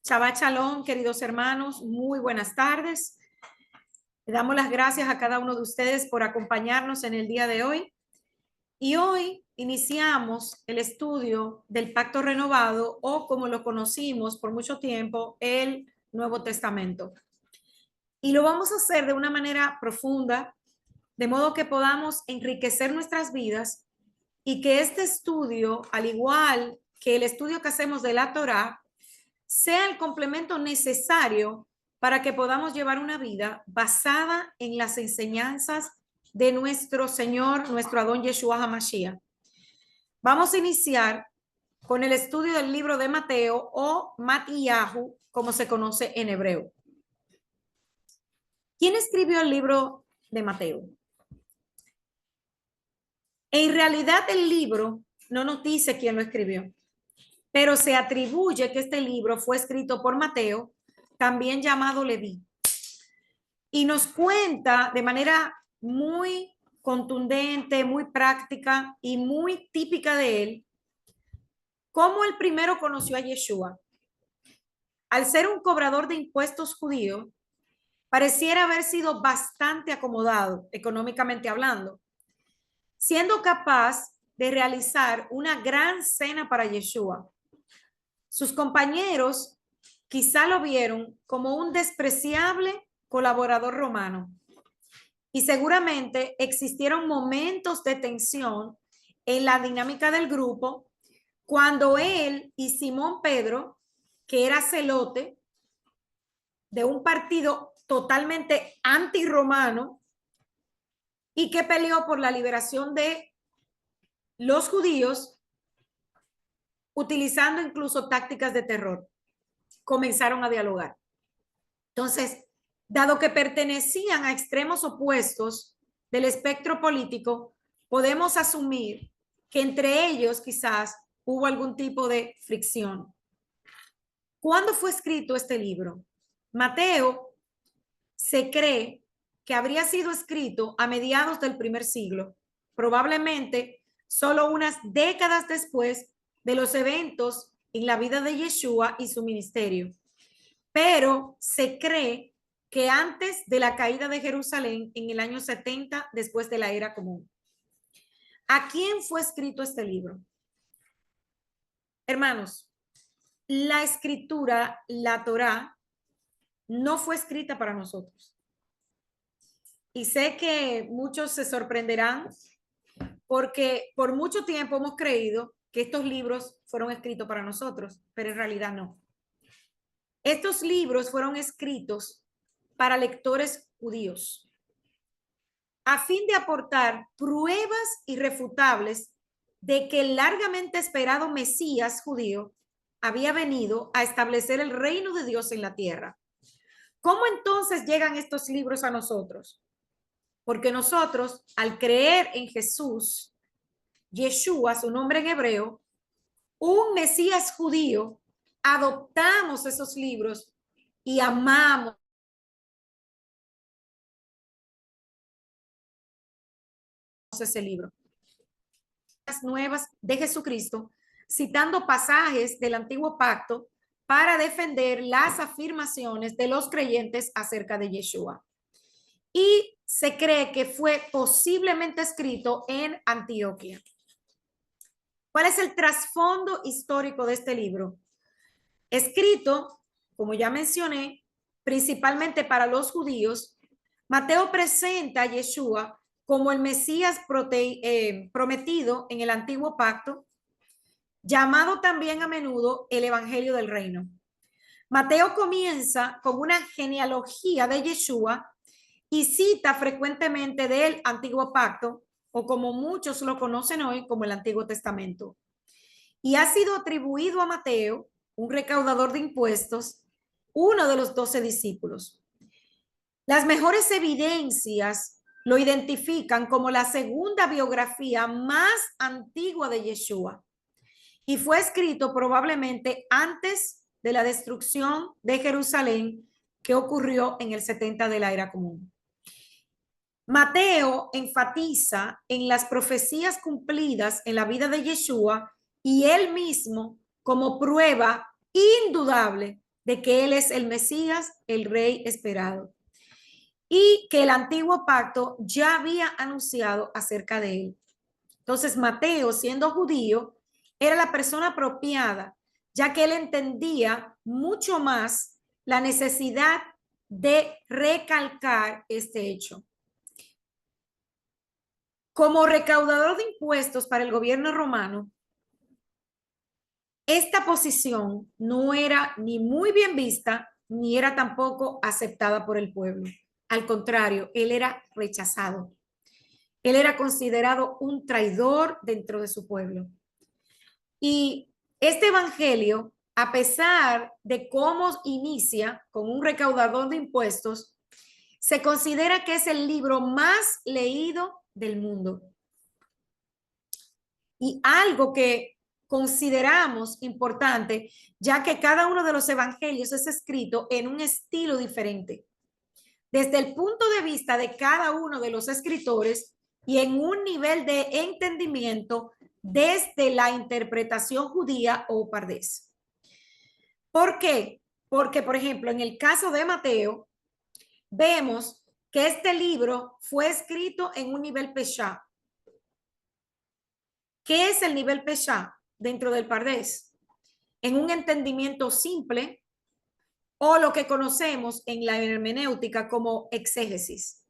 Shabbat Shalom, queridos hermanos, muy buenas tardes. Le damos las gracias a cada uno de ustedes por acompañarnos en el día de hoy. Y hoy iniciamos el estudio del Pacto Renovado, o como lo conocimos por mucho tiempo, el Nuevo Testamento. Y lo vamos a hacer de una manera profunda, de modo que podamos enriquecer nuestras vidas y que este estudio, al igual que el estudio que hacemos de la Torá, sea el complemento necesario para que podamos llevar una vida basada en las enseñanzas de nuestro Señor, nuestro Adón Yeshua HaMashiach. Vamos a iniciar con el estudio del libro de Mateo, o Matíyahu, como se conoce en hebreo. ¿Quién escribió el libro de Mateo? En realidad el libro no nos dice quién lo escribió, pero se atribuye que este libro fue escrito por Mateo, también llamado Leví, y nos cuenta de manera muy contundente, muy práctica y muy típica de él, cómo el primero conoció a Yeshua. Al ser un cobrador de impuestos judío, pareciera haber sido bastante acomodado económicamente hablando, siendo capaz de realizar una gran cena para Yeshua. Sus compañeros quizá lo vieron como un despreciable colaborador romano, y seguramente existieron momentos de tensión en la dinámica del grupo cuando él y Simón Pedro, que era celote de un partido totalmente antirromano y que peleó por la liberación de los judíos, utilizando incluso tácticas de terror, comenzaron a dialogar. Entonces, dado que pertenecían a extremos opuestos del espectro político, podemos asumir que entre ellos quizás hubo algún tipo de fricción. ¿Cuándo fue escrito este libro? Mateo se cree que habría sido escrito a mediados del primer siglo, probablemente solo unas décadas después de los eventos en la vida de Yeshua y su ministerio. Pero se cree que antes de la caída de Jerusalén en el año 70 después de la era común. ¿A quién fue escrito este libro? Hermanos, la escritura, la Torá, no fue escrita para nosotros. Y sé que muchos se sorprenderán porque por mucho tiempo hemos creído que estos libros fueron escritos para nosotros, pero en realidad no. Estos libros fueron escritos para lectores judíos, a fin de aportar pruebas irrefutables de que el largamente esperado Mesías judío había venido a establecer el reino de Dios en la tierra. ¿Cómo entonces llegan estos libros a nosotros? Porque nosotros, al creer en Jesús, Yeshua, su nombre en hebreo, un Mesías judío, adoptamos esos libros y amamos ese libro. Las nuevas de Jesucristo, citando pasajes del antiguo pacto para defender las afirmaciones de los creyentes acerca de Yeshua. Y se cree que fue posiblemente escrito en Antioquía. ¿Cuál es el trasfondo histórico de este libro? Escrito, como ya mencioné, principalmente para los judíos, Mateo presenta a Yeshua como el Mesías prometido en el antiguo pacto, llamado también a menudo el Evangelio del Reino. Mateo comienza con una genealogía de Yeshua y cita frecuentemente del antiguo pacto, o como muchos lo conocen hoy como el Antiguo Testamento. Y ha sido atribuido a Mateo, un recaudador de impuestos, uno de los 12 discípulos. Las mejores evidencias lo identifican como la segunda biografía más antigua de Yeshua y fue escrito probablemente antes de la destrucción de Jerusalén que ocurrió en el 70 de la era común. Mateo enfatiza en las profecías cumplidas en la vida de Yeshua y él mismo como prueba indudable de que él es el Mesías, el rey esperado, y que el antiguo pacto ya había anunciado acerca de él. Entonces, Mateo, siendo judío, era la persona apropiada, ya que él entendía mucho más la necesidad de recalcar este hecho. Como recaudador de impuestos para el gobierno romano, esta posición no era ni muy bien vista, ni era tampoco aceptada por el pueblo. Al contrario, él era rechazado. Él era considerado un traidor dentro de su pueblo. Y este evangelio, a pesar de cómo inicia con un recaudador de impuestos, se considera que es el libro más leído del mundo. Y algo que consideramos importante, ya que cada uno de los evangelios es escrito en un estilo diferente, desde el punto de vista de cada uno de los escritores y en un nivel de entendimiento desde la interpretación judía o pardés. ¿Por qué? Porque, por ejemplo, en el caso de Mateo, vemos que este libro fue escrito en un nivel Peshá. ¿Qué es el nivel Peshá dentro del pardés? En un entendimiento simple o lo que conocemos en la hermenéutica como exégesis.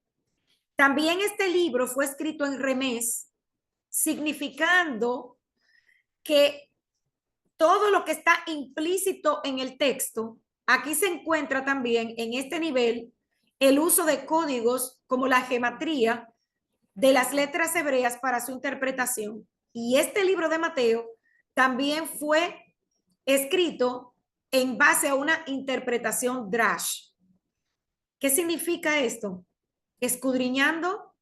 También este libro fue escrito en remés, significando que todo lo que está implícito en el texto, aquí se encuentra también en este nivel el uso de códigos como la gematría de las letras hebreas para su interpretación. Y este libro de Mateo también fue escrito en base a una interpretación drash. ¿Qué significa esto? Escudriñando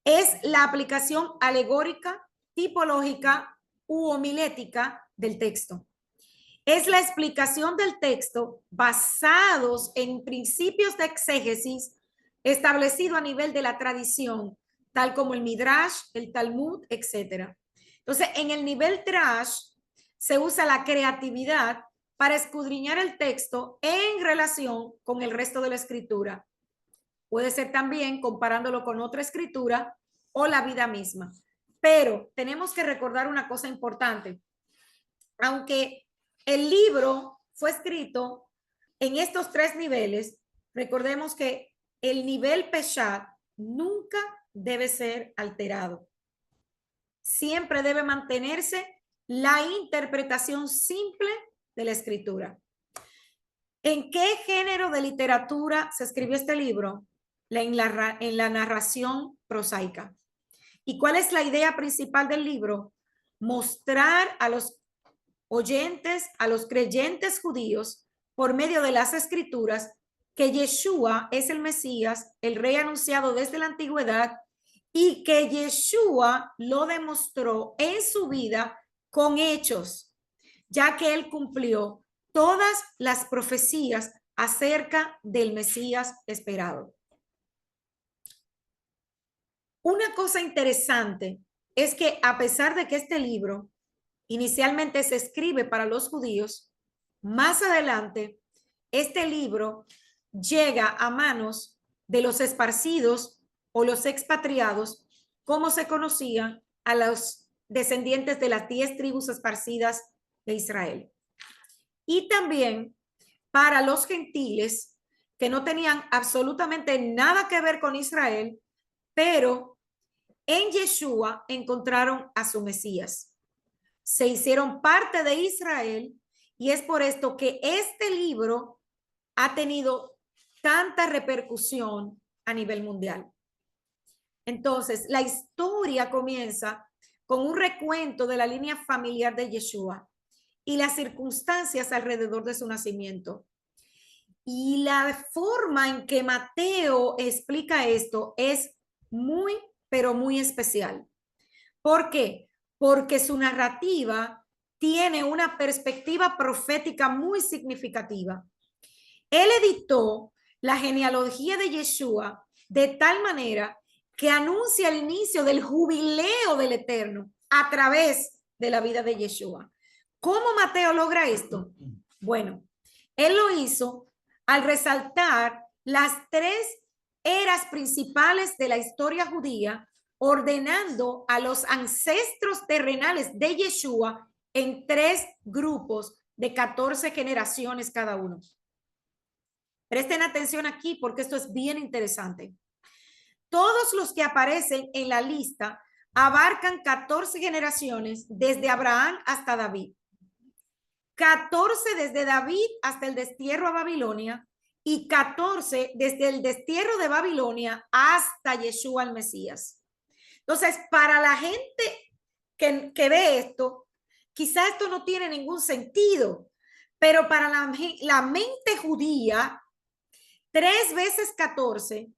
es la aplicación alegórica, tipológica u homilética del texto. Es la explicación del texto basados en principios de exégesis establecido a nivel de la tradición, tal como el Midrash, el Talmud, etc. Entonces, en el nivel Drash se usa la creatividad para escudriñar el texto en relación con el resto de la escritura. Puede ser también comparándolo con otra escritura o la vida misma. Pero tenemos que recordar una cosa importante. Aunque el libro fue escrito en estos tres niveles, recordemos que el nivel Peshat nunca debe ser alterado. Siempre debe mantenerse la interpretación simple de la escritura. ¿En qué género de literatura se escribió este libro? En la narración prosaica. ¿Y cuál es la idea principal del libro? Mostrar a los oyentes, a los creyentes judíos, por medio de las escrituras, que Yeshua es el Mesías, el rey anunciado desde la antigüedad, y que Yeshua lo demostró en su vida con hechos, ya que él cumplió todas las profecías acerca del Mesías esperado. Una cosa interesante es que a pesar de que este libro inicialmente se escribe para los judíos, más adelante este libro llega a manos de los esparcidos o los expatriados, como se conocían a los descendientes de las 10 tribus esparcidas de Israel. Y también para los gentiles que no tenían absolutamente nada que ver con Israel, pero en Yeshua encontraron a su Mesías. Se hicieron parte de Israel y es por esto que este libro ha tenido tanta repercusión a nivel mundial. Entonces, la historia comienza con un recuento de la línea familiar de Yeshua y las circunstancias alrededor de su nacimiento. Y la forma en que Mateo explica esto es muy, pero muy especial. ¿Por qué? Porque su narrativa tiene una perspectiva profética muy significativa. Él editó la genealogía de Yeshua de tal manera que anuncia el inicio del jubileo del Eterno a través de la vida de Yeshua. ¿Cómo Mateo logra esto? Bueno, Él lo hizo al resaltar las tres eras principales de la historia judía, ordenando a los ancestros terrenales de Yeshua en tres grupos de 14 generaciones cada uno. Presten atención aquí porque esto es bien interesante. Todos los que aparecen en la lista abarcan 14 generaciones desde Abraham hasta David. 14 desde David hasta el destierro a Babilonia y 14 desde el destierro de Babilonia hasta Yeshua el Mesías. Entonces, para la gente que ve esto, quizá esto no tiene ningún sentido, pero para la mente judía, 3 veces 14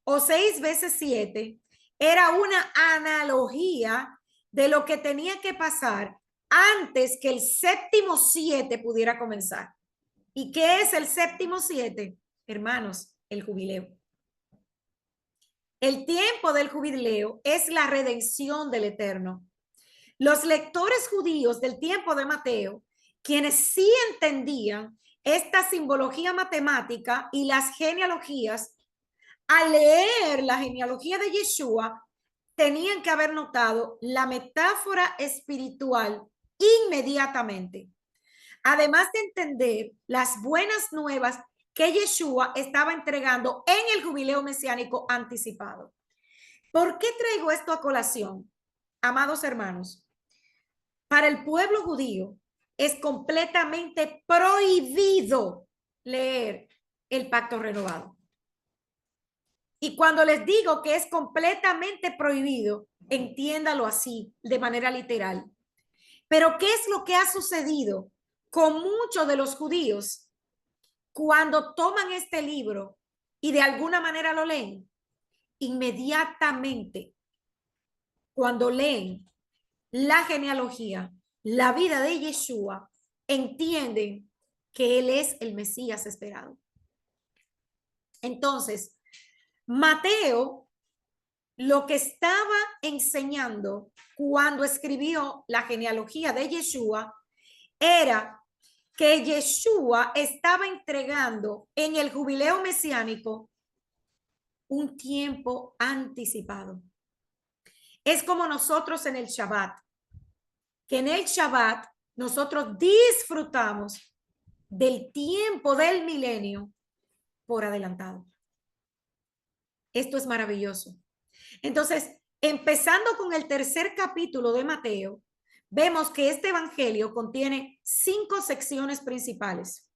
o 6 veces 7 era una analogía de lo que tenía que pasar antes que el séptimo 7 pudiera comenzar. ¿Y qué es el séptimo 7? Hermanos, el jubileo. El tiempo del jubileo es la redención del Eterno. Los lectores judíos del tiempo de Mateo, quienes sí entendían esta simbología matemática y las genealogías, al leer la genealogía de Yeshua, tenían que haber notado la metáfora espiritual inmediatamente. Además de entender las buenas nuevas que Yeshua estaba entregando en el jubileo mesiánico anticipado. ¿Por qué traigo esto a colación? Amados hermanos, para el pueblo judío es completamente prohibido leer el pacto renovado. Y cuando les digo que es completamente prohibido, entiéndalo así, de manera literal. Pero ¿qué es lo que ha sucedido con muchos de los judíos cuando toman este libro y de alguna manera lo leen? Inmediatamente, cuando leen la genealogía, la vida de Yeshua, entienden que él es el Mesías esperado. Entonces, Mateo lo que estaba enseñando cuando escribió la genealogía de Yeshua era que Yeshua estaba entregando en el jubileo mesiánico un tiempo anticipado. Es como nosotros en el Shabbat, que en el Shabbat nosotros disfrutamos del tiempo del milenio por adelantado. Esto es maravilloso. Entonces, empezando con el tercer capítulo de Mateo, vemos que este evangelio contiene 5 secciones principales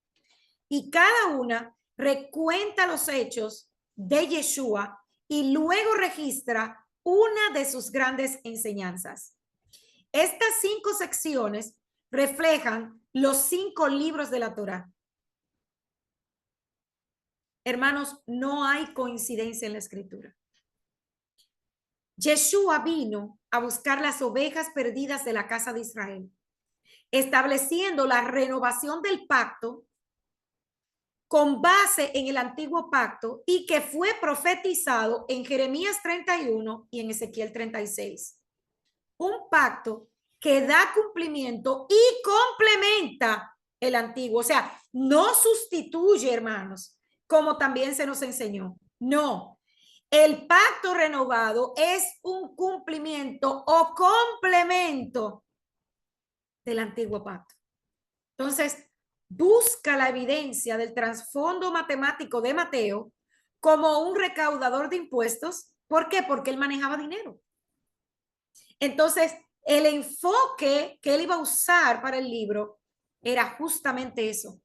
y cada una recuenta los hechos de Yeshua y luego registra una de sus grandes enseñanzas. Estas 5 secciones reflejan los 5 libros de la Torá. Hermanos, no hay coincidencia en la escritura. Yeshua vino a buscar las ovejas perdidas de la casa de Israel, estableciendo la renovación del pacto con base en el antiguo pacto y que fue profetizado en Jeremías 31 y en Ezequiel 36. Un pacto que da cumplimiento y complementa el antiguo. O sea, no sustituye, hermanos, como también se nos enseñó. No. El pacto renovado es un cumplimiento o complemento del antiguo pacto. Entonces, busca la evidencia del trasfondo matemático de Mateo como un recaudador de impuestos. ¿Por qué? Porque él manejaba dinero. Entonces, el enfoque que él iba a usar para el libro era justamente eso.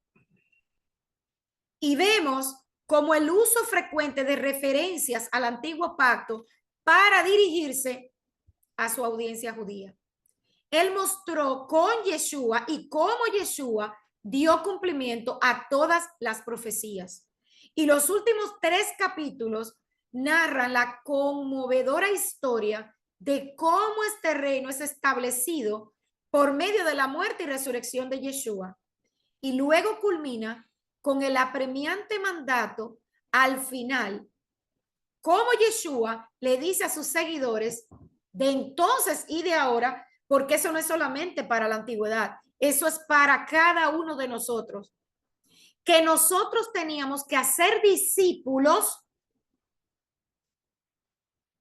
Y vemos como el uso frecuente de referencias al antiguo pacto para dirigirse a su audiencia judía. Él mostró con Yeshua y cómo Yeshua dio cumplimiento a todas las profecías. Y los últimos 3 capítulos narran la conmovedora historia de cómo este reino es establecido por medio de la muerte y resurrección de Yeshua. Y luego culmina con el apremiante mandato al final, como Yeshua le dice a sus seguidores de entonces y de ahora, porque eso no es solamente para la antigüedad, eso es para cada uno de nosotros, que nosotros teníamos que hacer discípulos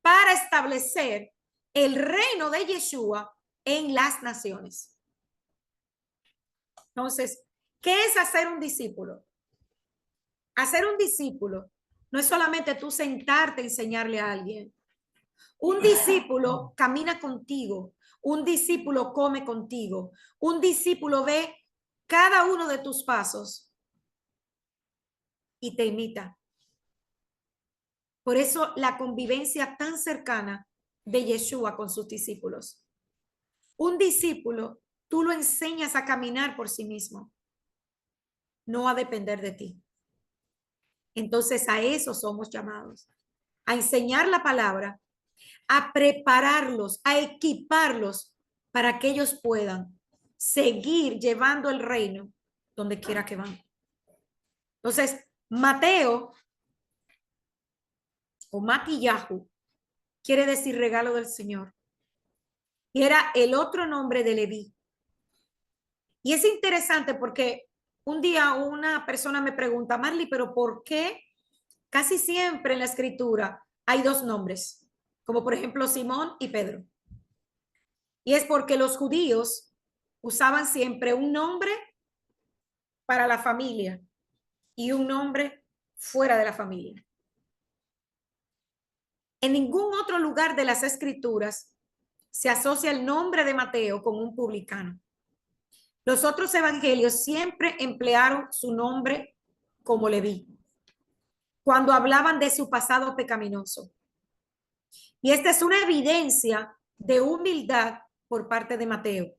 para establecer el reino de Yeshua en las naciones. Entonces, ¿qué es hacer un discípulo? Hacer un discípulo no es solamente tú sentarte a enseñarle a alguien. Un discípulo camina contigo, un discípulo come contigo, un discípulo ve cada uno de tus pasos y te imita. Por eso la convivencia tan cercana de Yeshua con sus discípulos. Un discípulo, tú lo enseñas a caminar por sí mismo, no a depender de ti. Entonces a eso somos llamados, a enseñar la palabra, a prepararlos, a equiparlos para que ellos puedan seguir llevando el reino donde quiera que van. Entonces, Mateo o Matillahu quiere decir regalo del Señor. Y era el otro nombre de Leví. Y es interesante porque un día una persona me pregunta, Marley, pero ¿por qué casi siempre en la escritura hay dos nombres? Como por ejemplo Simón y Pedro. Y es porque los judíos usaban siempre un nombre para la familia y un nombre fuera de la familia. En ningún otro lugar de las escrituras se asocia el nombre de Mateo con un publicano. Los otros evangelios siempre emplearon su nombre como Leví, cuando hablaban de su pasado pecaminoso. Y esta es una evidencia de humildad por parte de Mateo,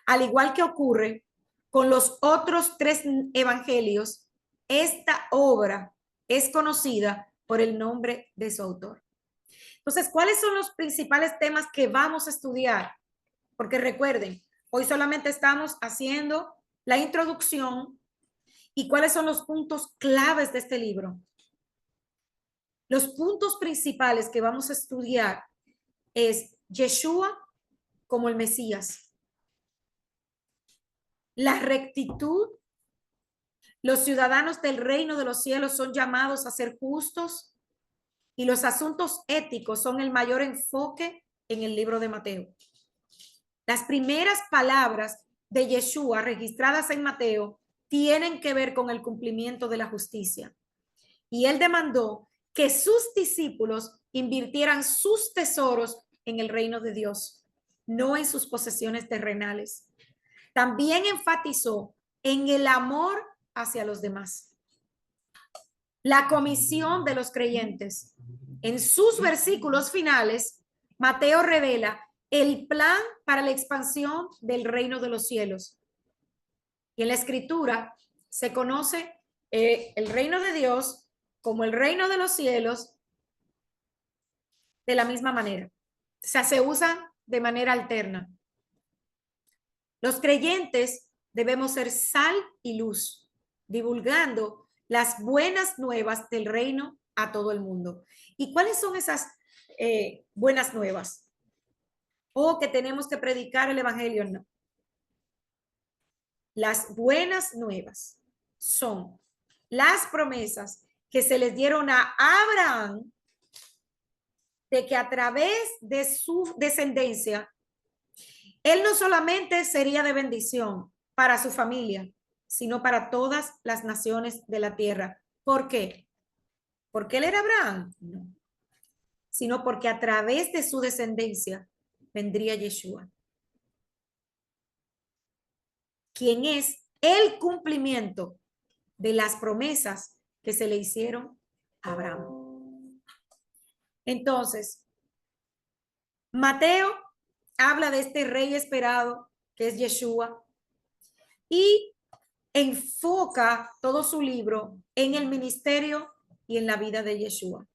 al igual que ocurre con los otros tres evangelios. Esta obra es conocida por el nombre de su autor. Entonces, ¿cuáles son los principales temas que vamos a estudiar? Porque recuerden, hoy solamente estamos haciendo la introducción y cuáles son los puntos claves de este libro. Los puntos principales que vamos a estudiar es Yeshua como el Mesías, la rectitud. Los ciudadanos del reino de los cielos son llamados a ser justos y los asuntos éticos son el mayor enfoque en el libro de Mateo. Las primeras palabras de Yeshua registradas en Mateo tienen que ver con el cumplimiento de la justicia. Y él demandó que sus discípulos invirtieran sus tesoros en el reino de Dios, no en sus posesiones terrenales. También enfatizó en el amor hacia los demás. La comisión de los creyentes. En sus versículos finales, Mateo revela el plan para la expansión del reino de los cielos. Y en la escritura se conoce el reino de Dios como el reino de los cielos de la misma manera. O sea, se usan de manera alterna. Los creyentes debemos ser sal y luz, divulgando las buenas nuevas del reino a todo el mundo. ¿Y cuáles son esas buenas nuevas? ¿O que tenemos que predicar el evangelio? No. Las buenas nuevas son las promesas que se les dieron a Abraham de que a través de su descendencia, él no solamente sería de bendición para su familia, sino para todas las naciones de la tierra. ¿Por qué? ¿Porque él era Abraham? No. Sino porque a través de su descendencia vendría Yeshua, quien es el cumplimiento de las promesas que se le hicieron a Abraham. Entonces, Mateo habla de este rey esperado que es Yeshua y enfoca todo su libro en el ministerio y en la vida de Yeshua.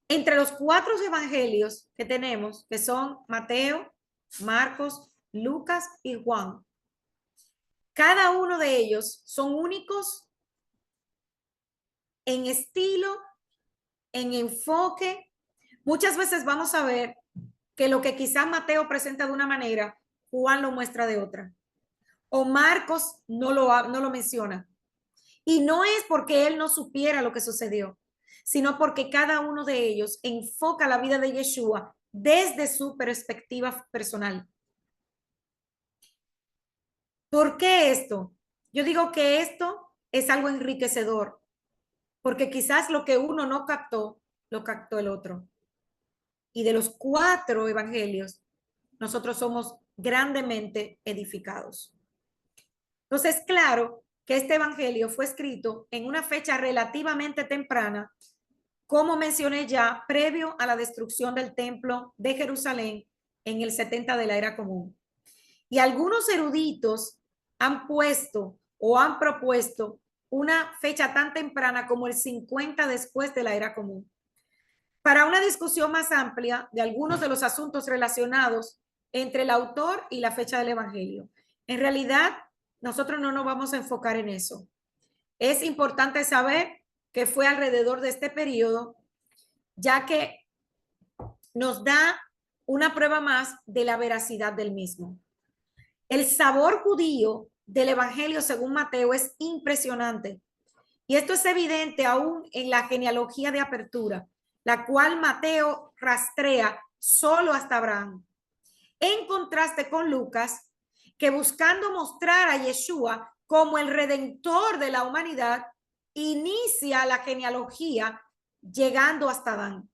Entre los cuatro evangelios que tenemos, que son Mateo, Marcos, Lucas y Juan, cada uno de ellos son únicos en estilo, en enfoque. Muchas veces vamos a ver que lo que quizás Mateo presenta de una manera, Juan lo muestra de otra. o Marcos no lo menciona. Y no es porque él no supiera lo que sucedió, sino porque cada uno de ellos enfoca la vida de Yeshua desde su perspectiva personal. ¿Por qué esto? Yo digo que esto es algo enriquecedor, porque quizás lo que uno no captó, lo captó el otro. Y de los 4 evangelios, nosotros somos grandemente edificados. Entonces, claro que este evangelio fue escrito en una fecha relativamente temprana, como mencioné ya, previo a la destrucción del templo de Jerusalén en el 70 de la era común. Y algunos eruditos han puesto o han propuesto una fecha tan temprana como el 50 después de la era común, para una discusión más amplia de algunos de los asuntos relacionados entre el autor y la fecha del Evangelio. En realidad, nosotros no nos vamos a enfocar en eso. Es importante saber que fue alrededor de este periodo, ya que nos da una prueba más de la veracidad del mismo. El sabor judío del Evangelio según Mateo es impresionante. Y esto es evidente aún en la genealogía de apertura, la cual Mateo rastrea solo hasta Abraham. En contraste con Lucas, que buscando mostrar a Yeshua como el redentor de la humanidad, inicia la genealogía llegando hasta Adán.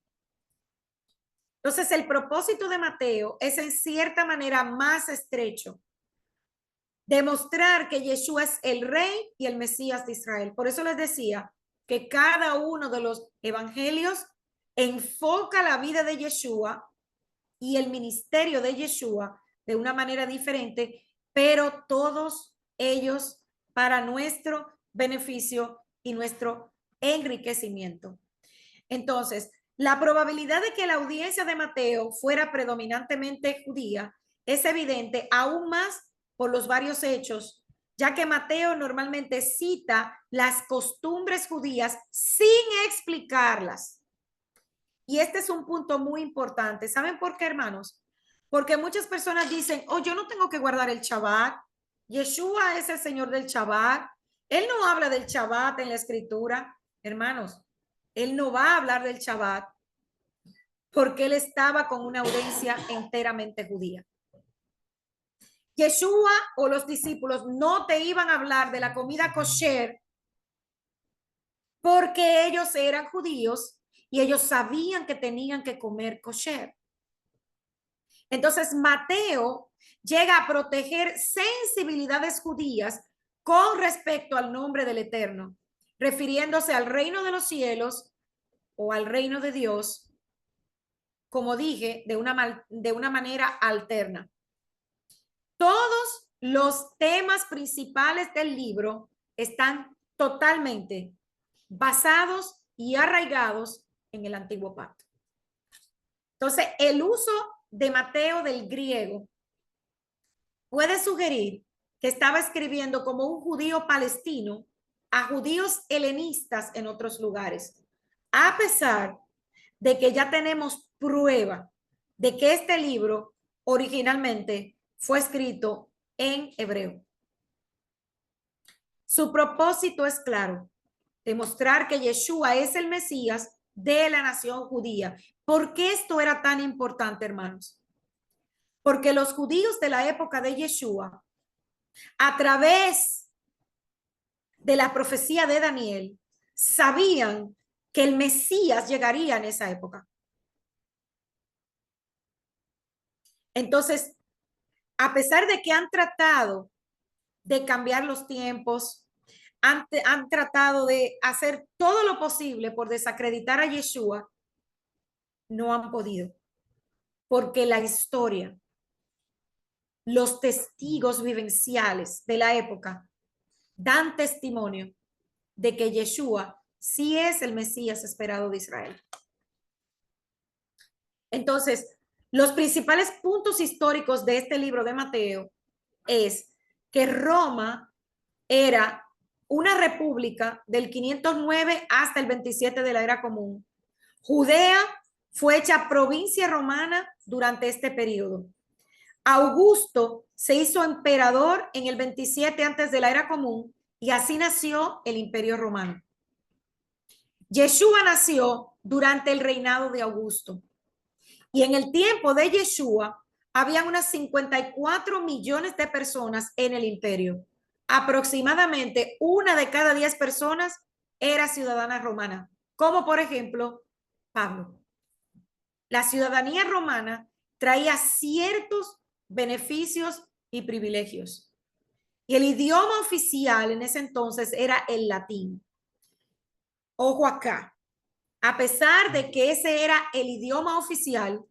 Entonces, el propósito de Mateo es en cierta manera más estrecho, demostrar que Yeshua es el rey y el Mesías de Israel. Por eso les decía que cada uno de los evangelios enfoca la vida de Yeshua y el ministerio de Yeshua de una manera diferente, pero todos ellos para nuestro beneficio y nuestro enriquecimiento. Entonces, la probabilidad de que la audiencia de Mateo fuera predominantemente judía es evidente aún más por los varios hechos, ya que Mateo normalmente cita las costumbres judías sin explicarlas. Y este es un punto muy importante. ¿Saben por qué, hermanos? Porque muchas personas dicen, oh, yo no tengo que guardar el Shabbat. Yeshua es el Señor del Shabbat. Él no habla del Shabbat en la escritura. Hermanos, él no va a hablar del Shabbat porque él estaba con una audiencia enteramente judía. Yeshua o los discípulos no te iban a hablar de la comida kosher porque ellos eran judíos y ellos sabían que tenían que comer kosher. Entonces Mateo llega a proteger sensibilidades judías con respecto al nombre del Eterno, refiriéndose al reino de los cielos o al reino de Dios, como dije, de una manera alterna. Todos los temas principales del libro están totalmente basados y arraigados en el Antiguo Pacto. Entonces, el uso de Mateo del griego puede sugerir que estaba escribiendo como un judío palestino a judíos helenistas en otros lugares, a pesar de que ya tenemos prueba de que este libro originalmente fue escrito en hebreo. Su propósito es claro, demostrar que Yeshua es el Mesías de la nación judía. ¿Por qué esto era tan importante, hermanos? Porque los judíos de la época de Yeshua, a través de la profecía de Daniel, sabían que el Mesías llegaría en esa época. Entonces, a pesar de que han tratado de cambiar los tiempos, han tratado de hacer todo lo posible por desacreditar a Yeshua, no han podido, porque la historia, los testigos vivenciales de la época dan testimonio de que Yeshua sí es el Mesías esperado de Israel. Entonces, los principales puntos históricos de este libro de Mateo es que Roma era una república del 509 hasta el 27 de la era común. Judea fue hecha provincia romana durante este periodo. Augusto se hizo emperador en el 27 antes de la era común y así nació el Imperio Romano. Yeshua nació durante el reinado de Augusto. Y en el tiempo de Yeshua, habían unas 54 millones de personas en el imperio. Aproximadamente 1 de cada 10 personas era ciudadana romana, como por ejemplo Pablo. La ciudadanía romana traía ciertos beneficios y privilegios. Y el idioma oficial en ese entonces era el latín. Ojo acá, a pesar de que ese era el idioma oficial,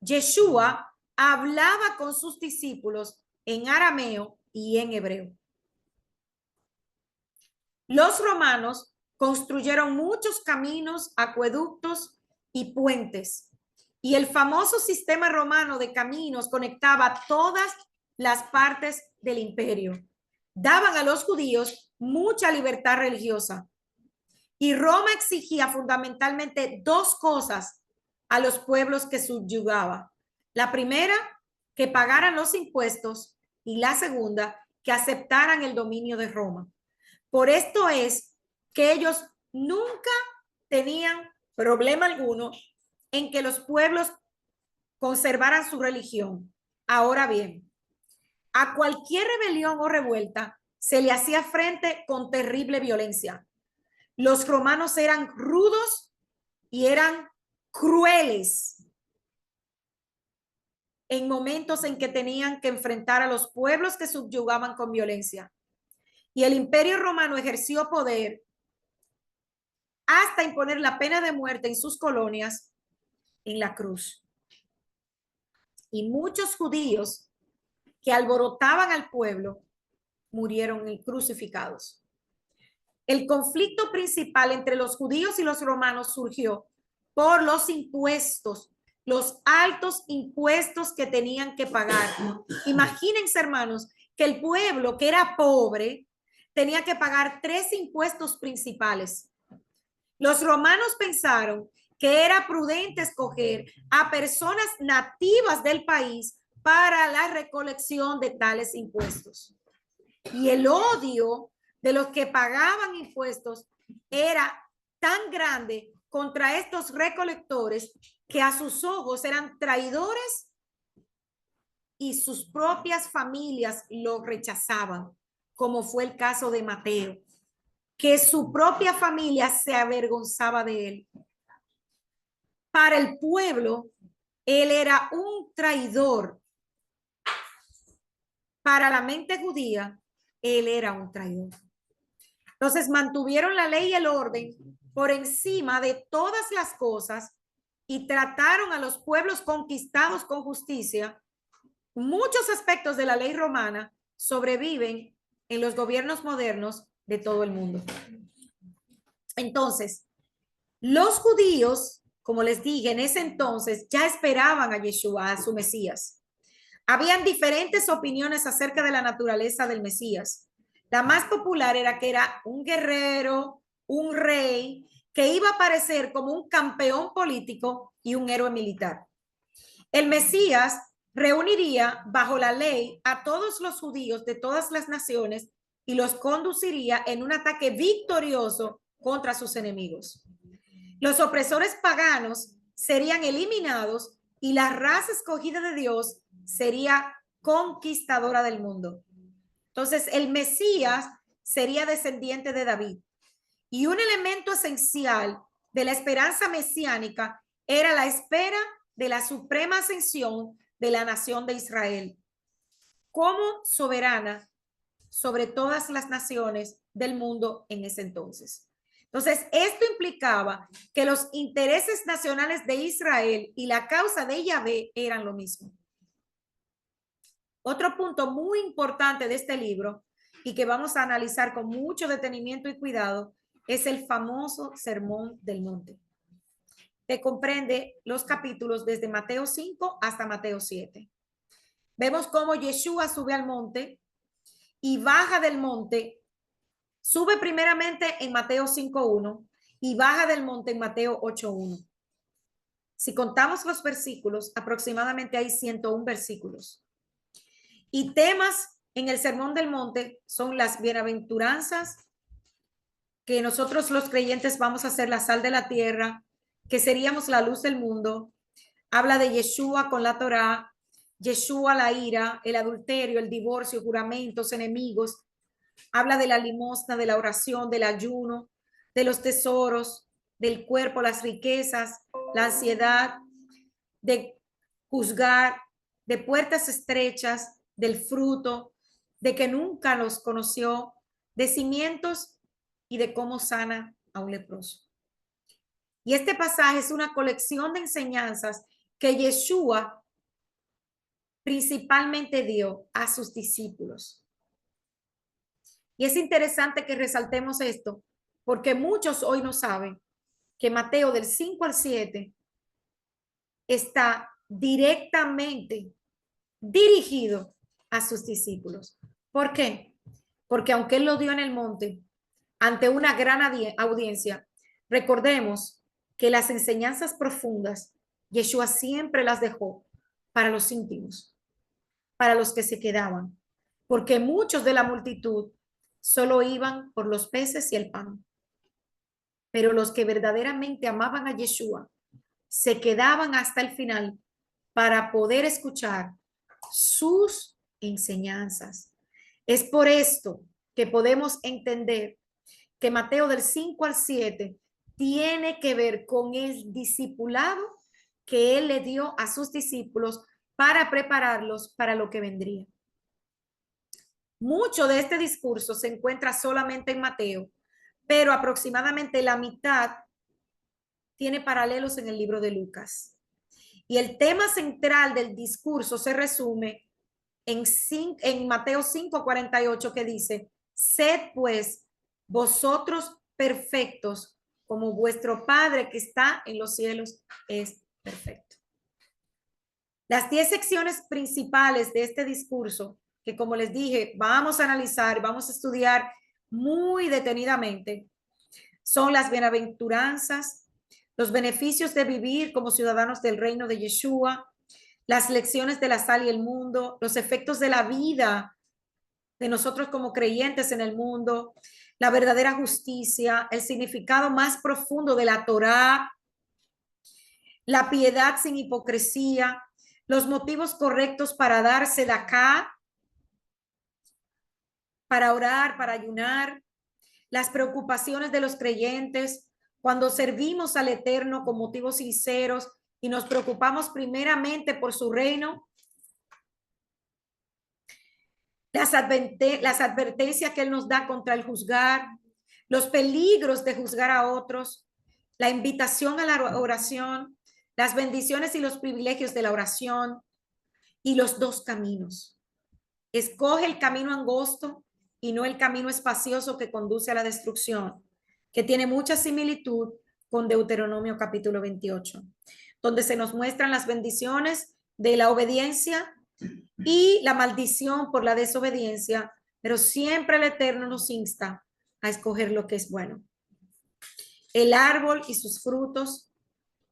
Yeshua hablaba con sus discípulos en arameo y en hebreo. Los romanos construyeron muchos caminos, acueductos y puentes. Y el famoso sistema romano de caminos conectaba todas las partes del imperio. Daban a los judíos mucha libertad religiosa. Y Roma exigía fundamentalmente 2 cosas a los pueblos que subyugaba. La primera, que pagaran los impuestos, y la segunda, que aceptaran el dominio de Roma. Por esto es que ellos nunca tenían problema alguno en que los pueblos conservaran su religión. Ahora bien, a cualquier rebelión o revuelta se le hacía frente con terrible violencia. Los romanos eran rudos y eran crueles en momentos en que tenían que enfrentar a los pueblos que subyugaban con violencia. Y el Imperio Romano ejerció poder hasta imponer la pena de muerte en sus colonias en la cruz. Y muchos judíos que alborotaban al pueblo murieron crucificados. El conflicto principal entre los judíos y los romanos surgió por los impuestos, los altos impuestos que tenían que pagar. Imagínense, hermanos, que el pueblo que era pobre tenía que pagar 3 impuestos principales. Los romanos pensaron que era prudente escoger a personas nativas del país para la recolección de tales impuestos. Y el odio de los que pagaban impuestos era tan grande contra estos recolectores que a sus ojos eran traidores y sus propias familias lo rechazaban, como fue el caso de Mateo, que su propia familia se avergonzaba de él. Para el pueblo, él era un traidor. Para la mente judía, él era un traidor. Entonces mantuvieron la ley y el orden por encima de todas las cosas y trataron a los pueblos conquistados con justicia. Muchos aspectos de la ley romana sobreviven en los gobiernos modernos de todo el mundo. Entonces, los judíos, como les dije, en ese entonces ya esperaban a Yeshua, a su Mesías. Habían diferentes opiniones acerca de la naturaleza del Mesías. La más popular era que era un guerrero, un rey, que iba a aparecer como un campeón político y un héroe militar. El Mesías reuniría bajo la ley a todos los judíos de todas las naciones y los conduciría en un ataque victorioso contra sus enemigos. Los opresores paganos serían eliminados y la raza escogida de Dios sería conquistadora del mundo. Entonces, el Mesías sería descendiente de David. Y un elemento esencial de la esperanza mesiánica era la espera de la suprema ascensión de la nación de Israel como soberana sobre todas las naciones del mundo en ese entonces. Entonces, esto implicaba que los intereses nacionales de Israel y la causa de Yahvé eran lo mismo. Otro punto muy importante de este libro y que vamos a analizar con mucho detenimiento y cuidado es el famoso Sermón del Monte, que comprende los capítulos desde Mateo 5 hasta Mateo 7. Vemos cómo Yeshua sube al monte y baja del monte. Sube primeramente en Mateo 5:1 y baja del monte en Mateo 8:1. Si contamos los versículos, aproximadamente hay 101 versículos. Y temas en el Sermón del Monte son las bienaventuranzas, que nosotros los creyentes vamos a ser la sal de la tierra, que seríamos la luz del mundo. Habla de Yeshua con la Torá, Yeshua la ira, el adulterio, el divorcio, juramentos, enemigos. Habla de la limosna, de la oración, del ayuno, de los tesoros, del cuerpo, las riquezas, la ansiedad, de juzgar, de puertas estrechas, del fruto, de que nunca los conoció, de cimientos y de cómo sana a un leproso. Y este pasaje es una colección de enseñanzas que Yeshua principalmente dio a sus discípulos. Y es interesante que resaltemos esto, porque muchos hoy no saben que Mateo del 5 al 7 está directamente dirigido a sus discípulos. ¿Por qué? Porque aunque él lo dio en el monte, ante una gran audiencia, recordemos que las enseñanzas profundas, Yeshua siempre las dejó para los íntimos, para los que se quedaban, porque muchos de la multitud solo iban por los peces y el pan. Pero los que verdaderamente amaban a Yeshua se quedaban hasta el final para poder escuchar sus enseñanzas. Es por esto que podemos entender que Mateo del 5 al 7 tiene que ver con el discipulado que él le dio a sus discípulos para prepararlos para lo que vendría. Mucho de este discurso se encuentra solamente en Mateo, pero aproximadamente la mitad tiene paralelos en el libro de Lucas. Y el tema central del discurso se resume en Mateo 5:48, que dice: sed pues vosotros perfectos, como vuestro Padre que está en los cielos es perfecto. Las 10 secciones principales de este discurso, que como les dije, vamos a analizar, vamos a estudiar muy detenidamente, son las bienaventuranzas, los beneficios de vivir como ciudadanos del reino de Yeshua, las lecciones de la sal y el mundo, los efectos de la vida de nosotros como creyentes en el mundo, la verdadera justicia, el significado más profundo de la Torá, la piedad sin hipocresía, los motivos correctos para darse de acá, para orar, para ayunar, las preocupaciones de los creyentes cuando servimos al Eterno con motivos sinceros y nos preocupamos primeramente por su reino, las advertencias que Él nos da contra el juzgar, los peligros de juzgar a otros, la invitación a la oración, las bendiciones y los privilegios de la oración y los dos caminos. Escoge el camino angosto y no el camino espacioso que conduce a la destrucción, que tiene mucha similitud con Deuteronomio capítulo 28, donde se nos muestran las bendiciones de la obediencia y la maldición por la desobediencia, pero siempre el Eterno nos insta a escoger lo que es bueno. El árbol y sus frutos,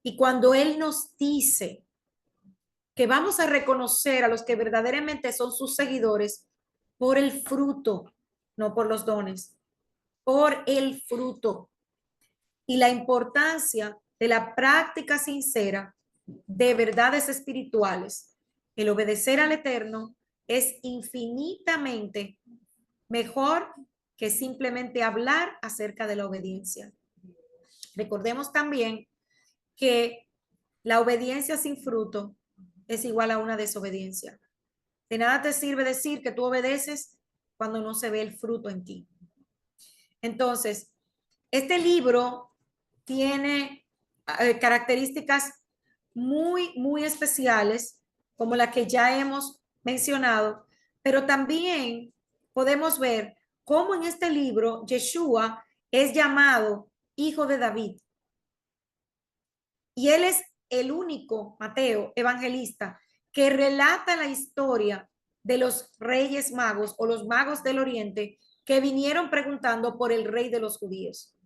y cuando Él nos dice que vamos a reconocer a los que verdaderamente son sus seguidores por el fruto, no por los dones, por el fruto. Y la importancia de la práctica sincera de verdades espirituales. El obedecer al Eterno es infinitamente mejor que simplemente hablar acerca de la obediencia. Recordemos también que la obediencia sin fruto es igual a una desobediencia. De nada te sirve decir que tú obedeces cuando no se ve el fruto en ti. Entonces, este libro tiene características muy especiales, como la que ya hemos mencionado, pero también podemos ver cómo en este libro Yeshua es llamado hijo de David. Y él es el único, Mateo, evangelista, que relata la historia de los reyes magos o los magos del oriente que vinieron preguntando por el rey de los judíos.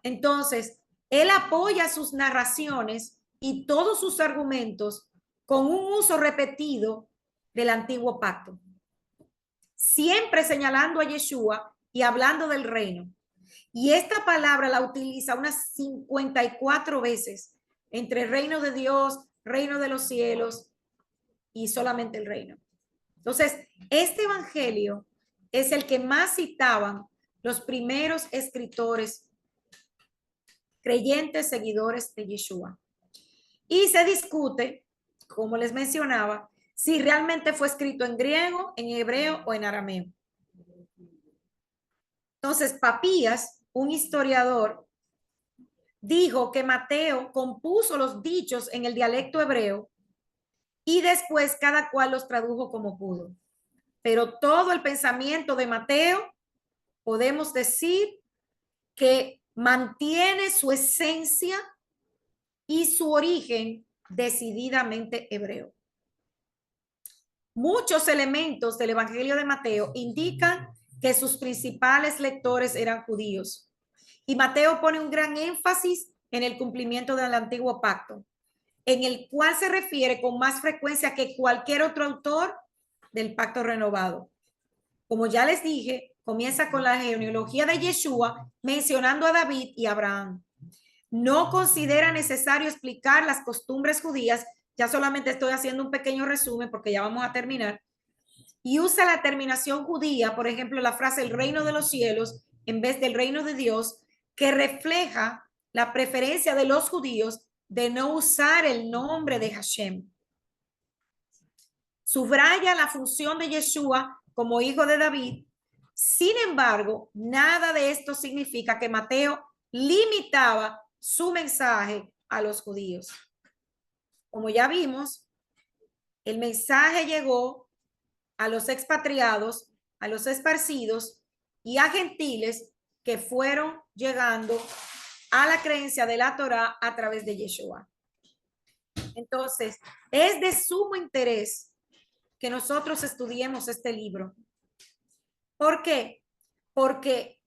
Entonces, él apoya sus narraciones y todos sus argumentos con un uso repetido del antiguo pacto, siempre señalando a Yeshua y hablando del reino. Y esta palabra la utiliza unas 54 veces entre reino de Dios, reino de los cielos y solamente el reino. Entonces, este evangelio es el que más citaban los primeros escritores creyentes, seguidores de Yeshua. Y se discute, como les mencionaba, si realmente fue escrito en griego, en hebreo o en arameo. Entonces, Papías, un historiador, dijo que Mateo compuso los dichos en el dialecto hebreo y después cada cual los tradujo como pudo. Pero todo el pensamiento de Mateo, podemos decir que mantiene su esencia y su origen decididamente hebreo. Muchos elementos del Evangelio de Mateo indican que sus principales lectores eran judíos. Y Mateo pone un gran énfasis en el cumplimiento del antiguo pacto, en el cual se refiere con más frecuencia que cualquier otro autor del pacto renovado. Como ya les dije, comienza con la genealogía de Yeshua, mencionando a David y Abraham. No considera necesario explicar las costumbres judías, ya solamente estoy haciendo un pequeño resumen porque ya vamos a terminar, y usa la terminación judía, por ejemplo, la frase el reino de los cielos en vez del reino de Dios, que refleja la preferencia de los judíos de no usar el nombre de Hashem. Subraya la función de Yeshua como hijo de David. Sin embargo, nada de esto significa que Mateo limitaba su mensaje a los judíos. Como ya vimos, el mensaje llegó a los expatriados, a los esparcidos y a gentiles que fueron llegando a la creencia de la Torá a través de Yeshua. Entonces, es de sumo interés que nosotros estudiemos este libro. ¿Por qué? Porque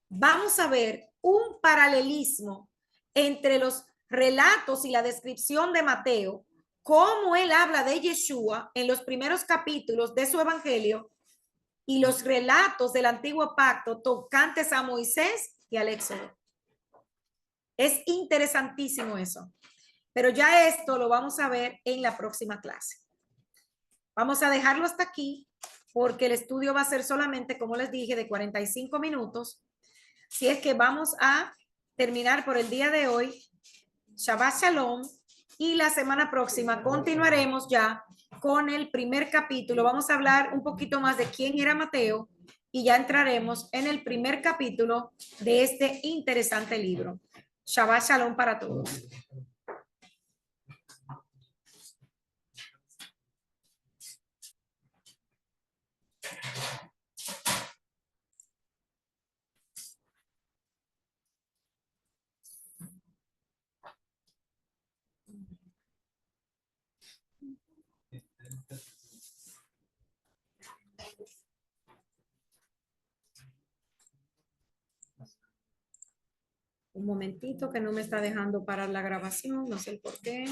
vamos a ver un paralelismo entre los relatos y la descripción de Mateo, cómo él habla de Yeshua en los primeros capítulos de su evangelio y los relatos del antiguo pacto tocantes a Moisés y al Éxodo. Es interesantísimo eso, pero ya esto lo vamos a ver en la próxima clase. Vamos a dejarlo hasta aquí porque el estudio va a ser solamente, como les dije, de 45 minutos. Si es que vamos a terminar por el día de hoy. Shabbat Shalom. Y la semana próxima continuaremos ya con el primer capítulo. Vamos a hablar un poquito más de quién era Mateo y ya entraremos en el primer capítulo de este interesante libro. Shabbat Shalom para todos. Un momentito que no me está dejando parar la grabación, no sé el por qué.